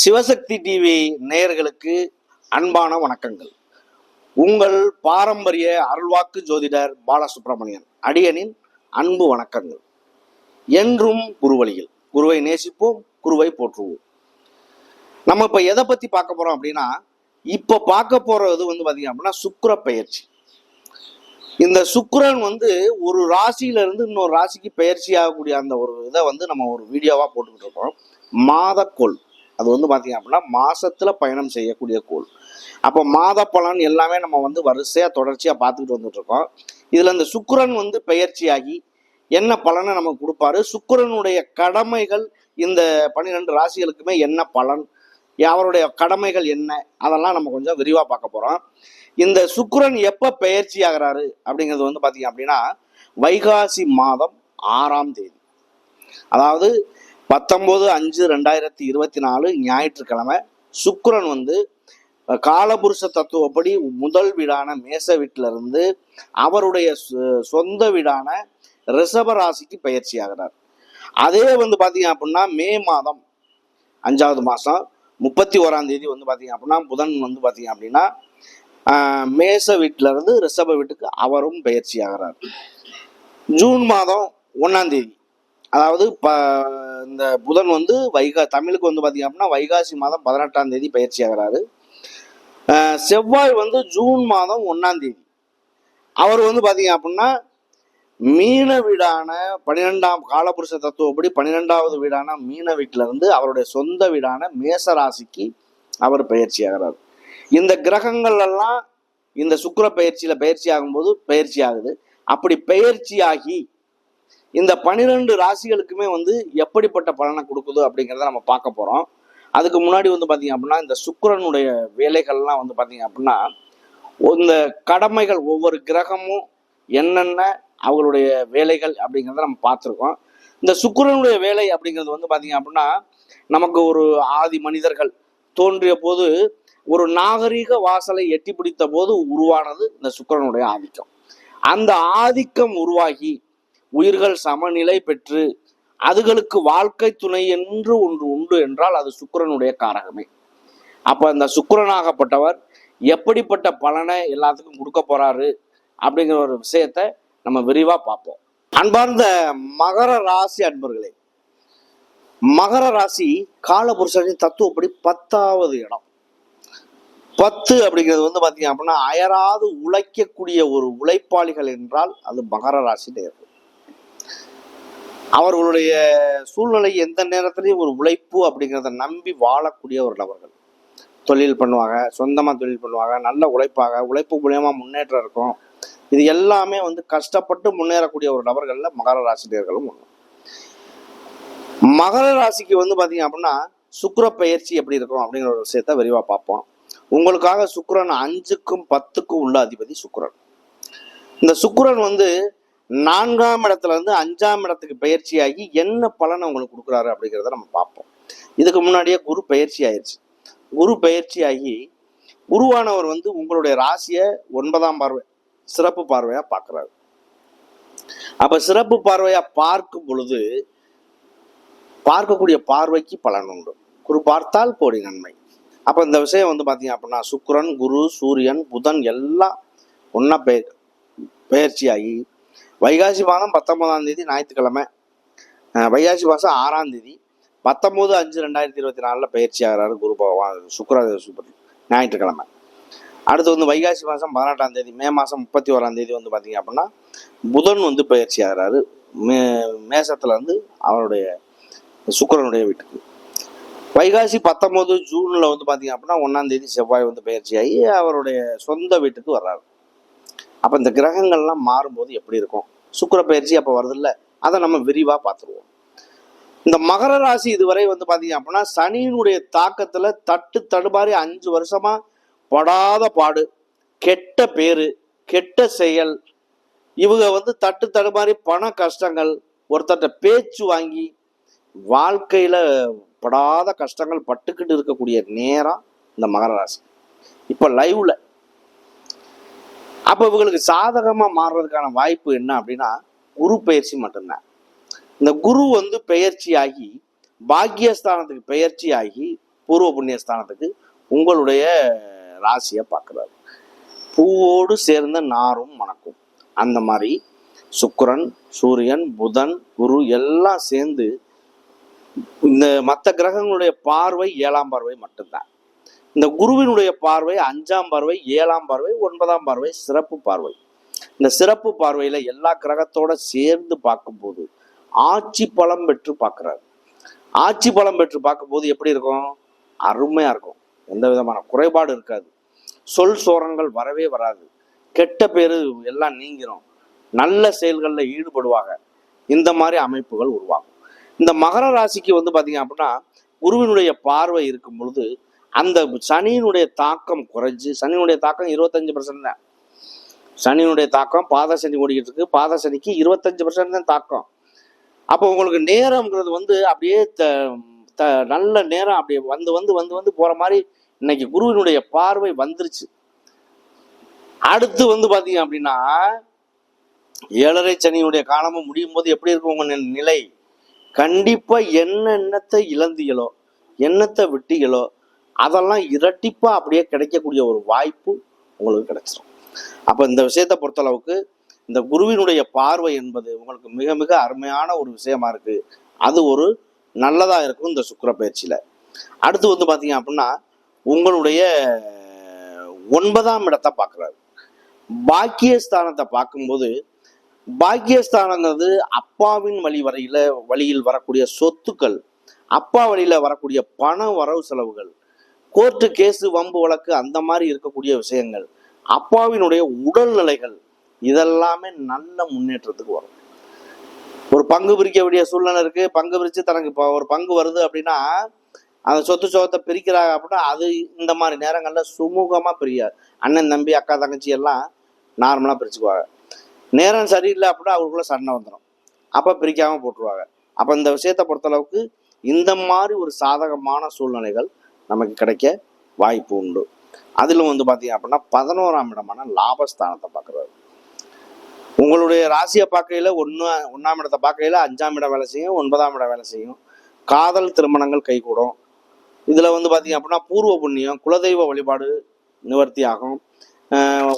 Sivasakthi TV நேயர்களுக்கு அன்பான வணக்கங்கள். உங்கள் பாரம்பரிய அருள்வாக்கு ஜோதிடர் பாலசுப்ரமணியன் அடியனின் அன்பு வணக்கங்கள். என்றும் குருவழியில் குருவை நேசிப்போம், குருவை போற்றுவோம். நம்ம இப்ப எதை பத்தி பார்க்க போறோம் அப்படின்னா, இப்ப பார்க்க போறது பாத்தீங்க அப்படின்னா சுக்கிர பெயர்ச்சி. இந்த சுக்கிரன் ஒரு ராசியில இருந்து இன்னொரு ராசிக்கு பெயர்ச்சி ஆகக்கூடிய அந்த ஒரு இதை நம்ம ஒரு வீடியோவா போட்டுக்கிட்டு இருக்கோம். மாதக்கோள் அது பாத்தீங்க அப்படின்னா மாசத்துல பயணம் செய்யக்கூடிய கோள். அப்போ மாத பலன் எல்லாமே நம்ம வரிசையா தொடர்ச்சியா பார்த்துக்கிட்டு வந்துட்டு இருக்கோம். இதுல இந்த சுக்கிரன் பெயர்ச்சியாகி என்ன பலனை நமக்கு கொடுப்பாரு, சுக்கிரனுடைய கடமைகள் இந்த 12 ராசிகளுக்குமே என்ன பலன், அவருடைய கடமைகள் என்ன, அதெல்லாம் நம்ம கொஞ்சம் விரிவா பார்க்க போறோம். இந்த சுக்கிரன் எப்ப பெயர்ச்சி ஆகிறாரு அப்படிங்கிறது பாத்தீங்க அப்படின்னா வைகாசி மாதம் 6ஆம் தேதி, அதாவது 19/5/2024 ஞாயிற்றுக்கிழமை சுக்கிரன் காலபுருஷ தத்துவப்படி முதல் வீடான மேச வீட்டில இருந்து அவருடைய சொந்த வீடான ரிஷப ராசிக்கு பயிற்சி ஆகிறார். அதே பாத்தீங்க அப்படின்னா மே மாதம் 5வது மாசம் 31ஆம் தேதி பாத்தீங்க அப்படின்னா புதன் பாத்தீங்க அப்படின்னா மேச வீட்டில இருந்து ரிஷப வீட்டுக்கு அவரும் பயிற்சி ஆகிறார். ஜூன் மாதம் 1ஆம் தேதி, அதாவது இந்த புதன் தமிழுக்கு பாத்தீங்க அப்படின்னா வைகாசி மாதம் 18ஆம் தேதி பயிற்சி ஆகிறாரு. செவ்வாய் ஜூன் மாதம் 1ஆம் தேதி அவர் பாத்தீங்க அப்படின்னா மீன வீடான 12ஆம் காலபுருஷ தத்துவப்படி 12வது வீடான மீன வீட்டில இருந்து அவருடைய சொந்த வீடான மேச ராசிக்கு அவர் பயிற்சி ஆகிறார். இந்த கிரகங்கள் எல்லாம் இந்த சுக்கிர பயிற்சியில பயிற்சி ஆகும்போது பயிற்சி ஆகுது. அப்படி பயிற்சி ஆகி இந்த 12 ராசிகளுக்குமே எப்படிப்பட்ட பலனை கொடுக்குது அப்படிங்கிறத நம்ம பார்க்க போறோம். அதுக்கு முன்னாடி பாத்தீங்க அப்படின்னா இந்த சுக்கிரனுடைய வேலைகள்லாம் பாத்தீங்க அப்படின்னா இந்த கடமைகள் ஒவ்வொரு கிரகமும் என்னென்ன அவங்களுடைய வேலைகள் அப்படிங்கிறத நம்ம பார்த்துருக்கோம். இந்த சுக்கிரனுடைய வேலை அப்படிங்கிறது பாத்தீங்க அப்படின்னா நமக்கு ஒரு ஆதி மனிதர்கள் தோன்றிய போது ஒரு நாகரிக வாசலை எட்டி பிடித்த போது உருவானது இந்த சுக்கிரனுடைய ஆதிக்கம். அந்த ஆதிக்கம் உருவாகி உயிர்கள் சமநிலை பெற்று அதுகளுக்கு வாழ்க்கை துணை என்று ஒன்று உண்டு என்றால் அது சுக்கிரனுடைய காரகமே. அப்ப அந்த சுக்கிரனாகப்பட்டவர் எப்படிப்பட்ட பலனை எல்லாத்துக்கும் கொடுக்க போறாரு அப்படிங்கிற ஒரு விஷயத்த நம்ம விரிவா பார்ப்போம். அன்பார்ந்த மகர ராசி அன்பர்களே, மகர ராசி காலபுருஷனின் தத்துவப்படி 10வது இடம். 10 அப்படிங்கிறது பாத்தீங்க அப்படின்னா அயராது உழைக்கக்கூடிய ஒரு உழைப்பாளிகள் என்றால் அது மகர ராசி நேர்கள். அவர்களுடைய சூழ்நிலை எந்த நேரத்திலையும் ஒரு உழைப்பு அப்படிங்கிறத நம்பி வாழக்கூடிய ஒரு நபர்கள். தொழில் பண்ணுவாங்க, சொந்தமா தொழில் பண்ணுவாங்க, நல்ல உழைப்பு மூலியமா முன்னேற்றம் இருக்கும். இது எல்லாமே கஷ்டப்பட்டு முன்னேறக்கூடிய ஒரு நபர்கள்ல மகர ராசினியர்களும் ஒண்ணு. மகர ராசிக்கு பாத்தீங்க அப்படின்னா சுக்கிர பயிற்சி எப்படி இருக்கும் அப்படிங்கிற ஒரு விஷயத்த விரிவா பார்ப்போம். உங்களுக்காக சுக்கிரன் 5க்கும் 10க்கும் உள்ள அதிபதி சுக்கிரன். இந்த சுக்கிரன் 4ஆம் இடத்துல இருந்து 5ஆம் இடத்துக்கு பயிற்சியாகி என்ன பலனை உங்களுக்கு கொடுக்குறாரு அப்படிங்கிறத நம்ம பார்ப்போம். இதுக்கு முன்னாடியே குரு பயிற்சி ஆயிடுச்சு. குரு பயிற்சியாகி குருவானவர் உங்களுடைய ராசியை 9ஆம் பார்வை சிறப்பு பார்வையா பார்க்கிறாரு. அப்ப சிறப்பு பார்வையா பார்க்கும் பொழுது பார்க்கக்கூடிய பார்வைக்கு பலன் உண்டு. குரு பார்த்தால் கோடி நன்மை. அப்ப இந்த விஷயம் பாத்தீங்க அப்படின்னா சுக்கிரன், குரு, சூரியன், புதன் எல்லாம் ஒன்னா பயிற்சியாகி வைகாசி மாதம் 19ஆம் தேதி ஞாயிற்றுக்கிழமை, வைகாசி மாதம் 6ஆம் தேதி 19/5/2024 பயிற்சி ஆகிறாரு குரு பகவான் சுக்கிரதேவசுபதி ஞாயிற்றுக்கிழமை. அடுத்து வைகாசி மாதம் 18ஆம் தேதி மே மாதம் 31ஆம் தேதி பார்த்தீங்க அப்படின்னா புதன் பயிற்சி ஆகிறாரு மேசத்துல அவருடைய சுக்கிரனுடைய வீட்டுக்கு. வைகாசி 19 ஜூன்ல பார்த்தீங்க அப்படின்னா 1ஆம் தேதி செவ்வாய் பயிற்சி ஆகி அவருடைய சொந்த வீட்டுக்கு வர்றாரு. அப்ப இந்த கிரகங்கள்லாம் மாறும்போது எப்படி இருக்கும், சுக்கிர பயிற்சி அப்ப வருது இல்ல, அதை நம்ம விரிவா பார்த்துருவோம். இந்த மகர ராசி இதுவரை பாத்தீங்க அப்படின்னா சனியினுடைய தாக்கத்துல தடுமாறி 5 வருஷமா படாத பாடு, கெட்ட பேரு, கெட்ட செயல், இவங்க தடுமாறி பண கஷ்டங்கள், ஒருத்தட்ட பேச்சு வாங்கி வாழ்க்கையில படாத கஷ்டங்கள் பட்டுக்கிட்டு இருக்கக்கூடிய நேரம் இந்த மகர ராசி இப்ப லைவ்ல. அப்ப இவங்களுக்கு சாதகமா மாறுறதுக்கான வாய்ப்பு என்ன அப்படின்னா குரு பயிற்சி மட்டும்தான். இந்த குரு பெயர்ச்சி ஆகி பாக்கியஸ்தானத்துக்கு பெயர்ச்சி ஆகி பூர்வ புண்ணிய ஸ்தானத்துக்கு உங்களுடைய ராசியை பார்க்குறாரு. பூவோடு சேர்ந்த நாரும் மணக்கும். அந்த மாதிரி சுக்கிரன், சூரியன், புதன், குரு எல்லாம் சேர்ந்து இந்த மற்ற கிரகங்களுடைய பார்வை 7ஆம் பார்வை மட்டும்தான். இந்த குருவினுடைய பார்வை 5ஆம் பார்வை, 7ஆம் பார்வை, 9ஆம் பார்வை சிறப்பு பார்வை. இந்த சிறப்பு பார்வையில எல்லா கிரகத்தோட சேர்ந்து பார்க்கும்போது ஆட்சி பலம் பெற்று பார்க்கிறாரு. ஆட்சி பலம் பெற்று பார்க்கும்போது எப்படி இருக்கும்? அருமையா இருக்கும். எந்த விதமான குறைபாடு இருக்காது. சொல் சோரங்கள் வரவே வராது. கெட்ட பேரு எல்லாம் நீங்கிரும். நல்ல செயல்களில் ஈடுபடுவாங்க. இந்த மாதிரி அமைப்புகள் உருவாகும். இந்த மகர ராசிக்கு வந்து பார்த்தீங்க அப்படின்னா குருவினுடைய பார்வை இருக்கும் பொழுது அந்த சனியினுடைய தாக்கம் குறைஞ்சு, சனியினுடைய தாக்கம் 25% தான். சனியினுடைய தாக்கம் பாத சனி ஓடிக்கிட்டு இருக்கு. பாத சனிக்கு 25% தான் தாக்கம். அப்போ உங்களுக்கு நேரம்ங்கிறது வந்து அப்படியே நல்ல நேரம் அப்படியே வந்து வந்து வந்து வந்து போற மாதிரி இன்னைக்கு குருவினுடைய பார்வை வந்துருச்சு. அடுத்து வந்து பாத்தீங்க அப்படின்னா 7.5 சனியுடைய காலமும் முடியும் போது எப்படி இருக்கும் உங்க நிலை? கண்டிப்பா என்னத்தை இழந்தீங்களோ, என்னத்தை விட்டீங்களோ அதெல்லாம் இரட்டிப்பா அப்படியே கிடைக்கக்கூடிய ஒரு வாய்ப்பு உங்களுக்கு கிடைச்சிடும். அப்ப இந்த விஷயத்தை பொறுத்தளவுக்கு இந்த குருவினுடைய பார்வை என்பது உங்களுக்கு மிக மிக அருமையான ஒரு விஷயமா இருக்கு. அது ஒரு நல்லதா இருக்கும் இந்த சுக்கிர பயிற்சியில. அடுத்து வந்து பாத்தீங்க அப்படின்னா உங்களுடைய 9ஆம் இடத்தை பார்க்குறாரு. பாக்கியஸ்தானத்தை பார்க்கும்போது பாக்கியஸ்தானங்கிறது அப்பாவின் வழியில் வரக்கூடிய சொத்துக்கள், அப்பா வழியில வரக்கூடிய பண வரவு செலவுகள், கோர்ட்டு கேஸு வம்பு வழக்கு அந்த மாதிரி இருக்கக்கூடிய விஷயங்கள், அப்பாவினுடைய உடல்நிலைகள் இதெல்லாமே நல்ல முன்னேற்றத்துக்கு வரும். ஒரு பங்கு பிரிக்க வேண்டிய சூழ்நிலை இருக்கு. பங்கு பிரிச்சு தனக்கு இப்போ ஒரு பங்கு வருது அப்படின்னா அந்த சொத்து சோகத்தை பிரிக்கிறாங்க அப்படின்னா அது இந்த மாதிரி நேரங்கள்ல சுமூகமா பிரியாது. அண்ணன் தம்பி அக்கா தங்கச்சி எல்லாம் நார்மலா பிரிச்சுக்குவாங்க. நேரம் சரியில்லை அப்படின்னா அவருக்குள்ள சண்டை வந்துடும். அப்ப பிரிக்காம போட்டுருவாங்க. அப்ப இந்த விஷயத்தை பொறுத்தளவுக்கு இந்த மாதிரி ஒரு சாதகமான சூழ்நிலைகள் நமக்கு கிடைக்க வாய்ப்பு உண்டு. அதிலும் வந்து பாத்தீங்க அப்படின்னா 11ஆம் இடமான லாபஸ்தானத்தை பார்க்கறாரு. உங்களுடைய ராசியை பார்க்கையில 1ஆம் இடத்தை பார்க்கையில 5ஆம் இடம் வேலை செய்யும், 9ஆம் இடம் வேலை செய்யும். காதல் திருமணங்கள் கைகூடும். இதுல வந்து பாத்தீங்க அப்படின்னா பூர்வ புண்ணியம், குலதெய்வ வழிபாடு நிவர்த்தி ஆகும்.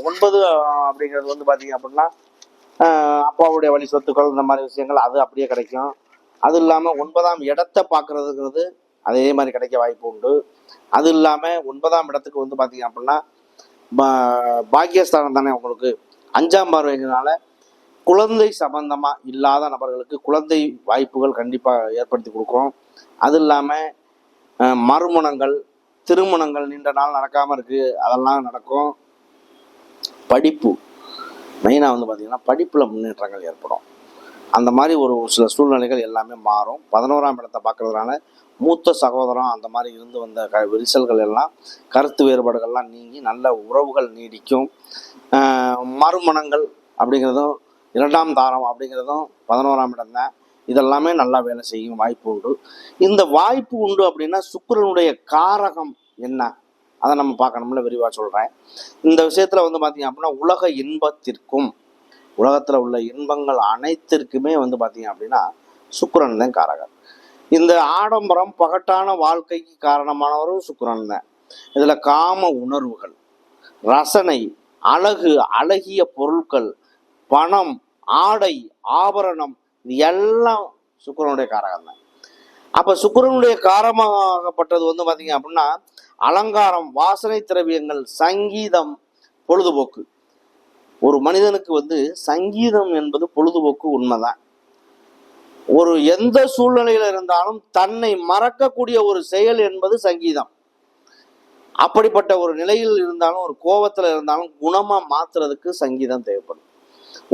9 அப்படிங்கிறது வந்து பாத்தீங்க அப்படின்னா அப்பாவுடைய வழி சொத்துக்கள் இந்த மாதிரி விஷயங்கள் அது அப்படியே கிடைக்கும். அது இல்லாம 9ஆம் இடத்தை பார்க்கறதுங்கிறது அதே மாதிரி கிடைக்க வாய்ப்பு உண்டு. அது இல்லாம 9ஆம் இடத்துக்கு வந்து பாத்தீங்க அப்படின்னா பாக்கியஸ்தானம் தானே உங்களுக்கு 5ஆம் பார்வையினால குழந்தை சம்பந்தமா இல்லாத நபர்களுக்கு குழந்தை வாய்ப்புகள் கண்டிப்பா ஏற்படுத்தி கொடுக்கும். அது இல்லாம மறுமணங்கள், திருமணங்கள் நீண்ட நாள் நடக்காம இருக்கு, அதெல்லாம் நடக்கும். படிப்பு மெயினா வந்து பாத்தீங்கன்னா படிப்புல முன்னேற்றங்கள் ஏற்படும். அந்த மாதிரி ஒரு சில சூழ்நிலைகள் எல்லாமே மாறும். 11ஆம் இடத்தை பார்க்கறதுனால மூத்த சகோதரம் அந்த மாதிரி இருந்து வந்த விரிசல்கள் எல்லாம், கருத்து வேறுபாடுகள்லாம் நீங்கி நல்ல உறவுகள் நீடிக்கும். மறுமணங்கள் அப்படிங்கிறதும் 2ஆம் தாரம் அப்படிங்கிறதும் 11ஆம் இடம் தான். இதெல்லாமே நல்லா வேலை செய்யும் வாய்ப்பு உண்டு. இந்த வாய்ப்பு உண்டு அப்படின்னா சுக்கிரனுடைய காரகம் என்ன அதை நம்ம பார்க்கணும்ல, விரிவாக சொல்கிறேன். இந்த விஷயத்தில் வந்து பார்த்தீங்க அப்படின்னா உலக இன்பத்திற்கும் உலகத்தில் உள்ள இன்பங்கள் அனைத்திற்குமே வந்து பார்த்தீங்க அப்படின்னா சுக்கிரன் தான் காரகர். இந்த ஆடம்பரம் பகட்டான வாழ்க்கைக்கு காரணமானவரும் சுக்கிரன் தான். இதில் காம உணர்வுகள், ரசனை, அழகு, அழகிய பொருட்கள், பணம், ஆடை, ஆபரணம் இது எல்லாம் சுக்கிரனுடைய காரகம் தான். அப்ப சுக்கிரனுடைய காரமாகப்பட்டது வந்து பாத்தீங்க அப்படின்னா அலங்காரம், வாசனை திரவியங்கள், சங்கீதம், பொழுதுபோக்கு. ஒரு மனிதனுக்கு வந்து சங்கீதம் என்பது பொழுதுபோக்கு உண்மைதான். ஒரு எந்த சூழ்நிலையில இருந்தாலும் தன்னை மறக்கக்கூடிய ஒரு செயல் என்பது சங்கீதம். அப்படிப்பட்ட ஒரு நிலையில் இருந்தாலும், ஒரு கோபத்துல இருந்தாலும் குணமா மாத்துறதுக்கு சங்கீதம் தேவைப்படும்.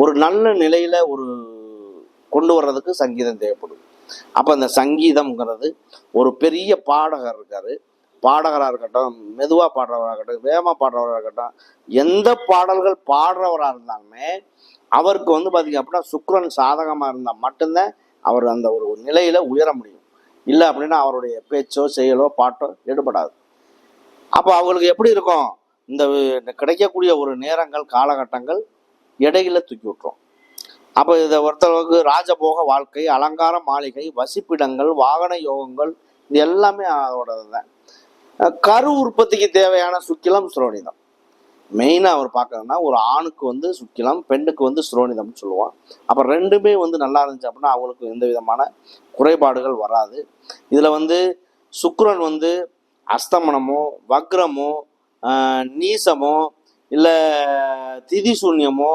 ஒரு நல்ல நிலையில ஒரு கொண்டு வர்றதுக்கு சங்கீதம் தேவைப்படும். அப்ப அந்த சங்கீதம்ங்கிறது ஒரு பெரிய பாடகர் இருக்காரு, பாடகராக இருக்கட்டும், மெதுவா பாடுறவராக இருக்கட்டும், வேகமா பாடுறவராக இருக்கட்டும், எந்த பாடல்கள் பாடுறவராக இருந்தாலுமே அவருக்கு வந்து பாத்தீங்க அப்படின்னா சுக்கிரன் சாதகமா இருந்தா மட்டும்தான் அவர் அந்த ஒரு நிலையில உயர முடியும். இல்லை அப்படின்னா அவருடைய பேச்சோ செயலோ பாட்டோ ஈடுபடாது. அப்போ அவங்களுக்கு எப்படி இருக்கும்? இந்த கிடைக்கக்கூடிய ஒரு நேரங்கள், காலகட்டங்கள் இடையில தூக்கி விட்டுரும். அப்போ இதை ஒருத்தளவுக்கு ராஜபோக வாழ்க்கை, அலங்கார மாளிகை, வசிப்பிடங்கள், வாகன யோகங்கள் இது எல்லாமே அதோட தான். கரு உற்பத்திக்கு தேவையான சுக்கிலம் சுரோனிதம். மெயினாக அவர் பார்க்கறதுனா ஒரு ஆணுக்கு வந்து சுக்கிலம், பெண்ணுக்கு வந்து சுரோனிதம்னு சொல்லுவோம். அப்போ ரெண்டுமே வந்து நல்லா இருந்துச்சு அப்படின்னா அவங்களுக்கு எந்த விதமான குறைபாடுகள் வராது. இதில் வந்து சுக்கிரன் வந்து அஸ்தமனமோ வக்ரமோ நீசமோ இல்லை திதி சூன்யமோ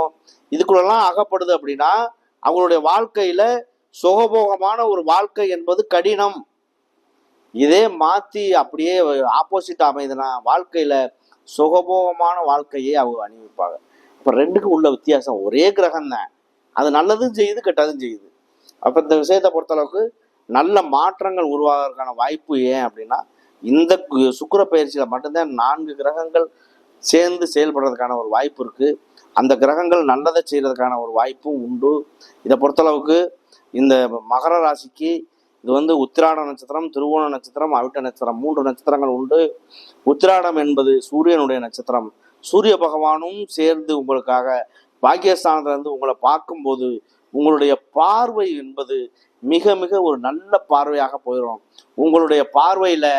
இதுக்குள்ளெல்லாம் அகப்படுது அப்படின்னா அவங்களுடைய வாழ்க்கையில் சுகபோகமான ஒரு வாழ்க்கை என்பது கடினம். இதே மாற்றி அப்படியே ஆப்போசிட் அமைதுனா வாழ்க்கையில் சுகபோகமான வாழ்க்கையே அவங்க அனுபவிப்பாங்க. இப்போ ரெண்டுக்கும் உள்ள வித்தியாசம் ஒரே கிரகம் தான், அது நல்லதும் செய்யுது கெட்டதும் செய்யுது. அப்போ இந்த விஷயத்தை பொறுத்தளவுக்கு நல்ல மாற்றங்கள் உருவாகிறதுக்கான வாய்ப்பு ஏன் அப்படின்னா இந்த சுக்கிர பயிற்சியில் மட்டும்தான் 4 கிரகங்கள் சேர்ந்து செயல்படுறதுக்கான ஒரு வாய்ப்பு இருக்குது. அந்த கிரகங்கள் நல்லதை செய்கிறதுக்கான ஒரு வாய்ப்பும் உண்டு. இதை பொறுத்தளவுக்கு இந்த மகர ராசிக்கு இது வந்து உத்திராட நட்சத்திரம், திருவோண நட்சத்திரம், அவிட்ட நட்சத்திரம் 3 நட்சத்திரங்கள் உண்டு. உத்திராடம் என்பது சூரியனுடைய நட்சத்திரம். சூரிய பகவானும் சேர்ந்து உங்களுக்காக பாக்கியஸ்தானத்திலிருந்து உங்களை பார்க்கும்போது உங்களுடைய பார்வை என்பது மிக மிக ஒரு நல்ல பார்வையாக போயிடும். உங்களுடைய பார்வையில்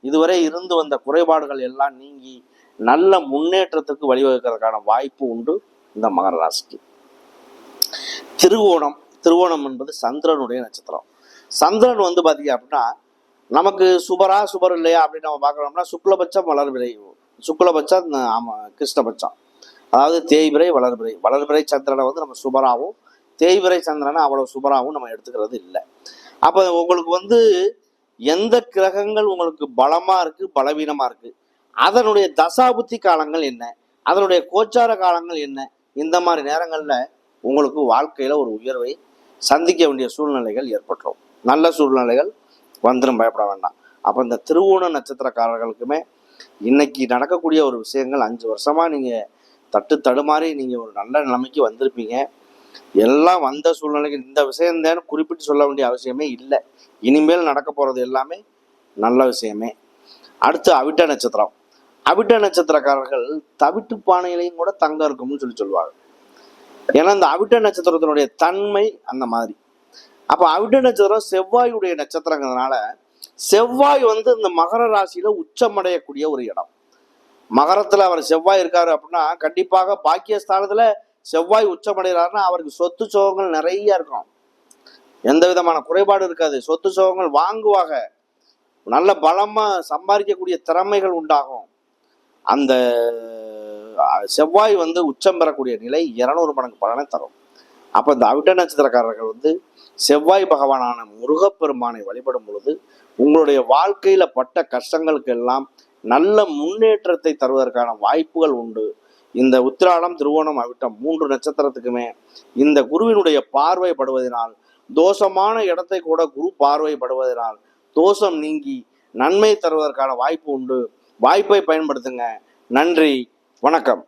இதுவரை இருந்து வந்த குறைபாடுகள் எல்லாம் நீங்கி நல்ல முன்னேற்றத்துக்கு வழிவகுக்கிறதுக்கான வாய்ப்பு உண்டு இந்த மகர ராசிக்கு. திருவோணம் என்பது சந்திரனுடைய நட்சத்திரம். சந்திரன் வந்து பார்த்தீங்க அப்படின்னா நமக்கு சுபர் இல்லையா அப்படின்னு நம்ம பார்க்குறோம்னா சுக்லபட்சம் வளர்பிறை, சுக்லபட்சம் கிருஷ்ணபட்சம், அதாவது தேய்பிறை வளர்பிறை சந்திரனை வந்து நம்ம சுபராகவும் தேய்பிறை சந்திரனை அவ்வளோ சுபராகவும் நம்ம எடுத்துக்கிறது இல்லை. அப்போ உங்களுக்கு வந்து எந்த கிரகங்கள் உங்களுக்கு பலமாக இருக்குது பலவீனமாக இருக்குது, அதனுடைய தசாபுத்தி காலங்கள் என்ன, அதனுடைய கோச்சார காலங்கள் என்ன, இந்த மாதிரி நேரங்களில் உங்களுக்கு வாழ்க்கையில் ஒரு உயர்வை சந்திக்க வேண்டிய சூழ்நிலைகள் ஏற்பட்டுரும். நல்ல சூழ்நிலைகள் வந்துடும், பயப்பட வேண்டாம். அப்போ இந்த திருவோண நட்சத்திரக்காரர்களுக்குமே இன்னைக்கு நடக்கக்கூடிய ஒரு விஷயங்கள் 5 வருஷமாக நீங்கள் தடுமாறி நீங்கள் ஒரு நல்ல நிலைமைக்கு வந்திருப்பீங்க. எல்லாம் வந்த சூழ்நிலைக்கு இந்த விஷயம்தான் குறிப்பிட்டு சொல்ல வேண்டிய அவசியமே இல்லை. இனிமேல் நடக்க போகிறது எல்லாமே நல்ல விஷயமே. அடுத்து அவிட்ட நட்சத்திரம். அவிட்ட நட்சத்திரக்காரர்கள் தவிட்டு பானையிலையும் கூட தங்கம் இருக்கும்னு சொல்லுவாங்க. ஏன்னா இந்த அவிட்ட நட்சத்திரத்தினுடைய தன்மை அந்த மாதிரி. அப்போ அவிட்ட நட்சத்திரம் செவ்வாயுடைய நட்சத்திரங்கிறதுனால செவ்வாய் வந்து இந்த மகர ராசியில உச்சமடையக்கூடிய ஒரு இடம். மகரத்துல அவர் செவ்வாய் இருக்காரு அப்படின்னா கண்டிப்பாக பாக்கியஸ்தானத்துல செவ்வாய் உச்சமடைகிறாருன்னா அவருக்கு சொத்து சோகங்கள் நிறைய இருக்கும், எந்த விதமான குறைபாடு இருக்காது. சொத்து சோகங்கள் வாங்குவாங்க, நல்ல பலமா சம்பாதிக்கக்கூடிய திறமைகள் உண்டாகும். அந்த செவ்வாய் வந்து உச்சம் பெறக்கூடிய நிலை 200 மடங்கு பலனை தரும். அப்போ இந்த அவிட்ட நட்சத்திரக்காரர்கள் வந்து செவ்வாய் பகவானான முருகப்பெருமானை வழிபடும் பொழுது உங்களுடைய வாழ்க்கையில பட்ட கஷ்டங்களுக்கு எல்லாம் நல்ல முன்னேற்றத்தை தருவதற்கான வாய்ப்புகள் உண்டு. இந்த உத்திராடம் திருவோணம் அவிட்டம் 3 நட்சத்திரத்துக்குமே இந்த குருவினுடைய பார்வைப்படுவதனால் தோஷமான இடத்தை கூட குரு பார்வைப்படுவதனால் தோஷம் நீங்கி நன்மை தருவதற்கான வாய்ப்பு உண்டு. வாய்ப்பை பயன்படுத்துங்க. நன்றி, வணக்கம்.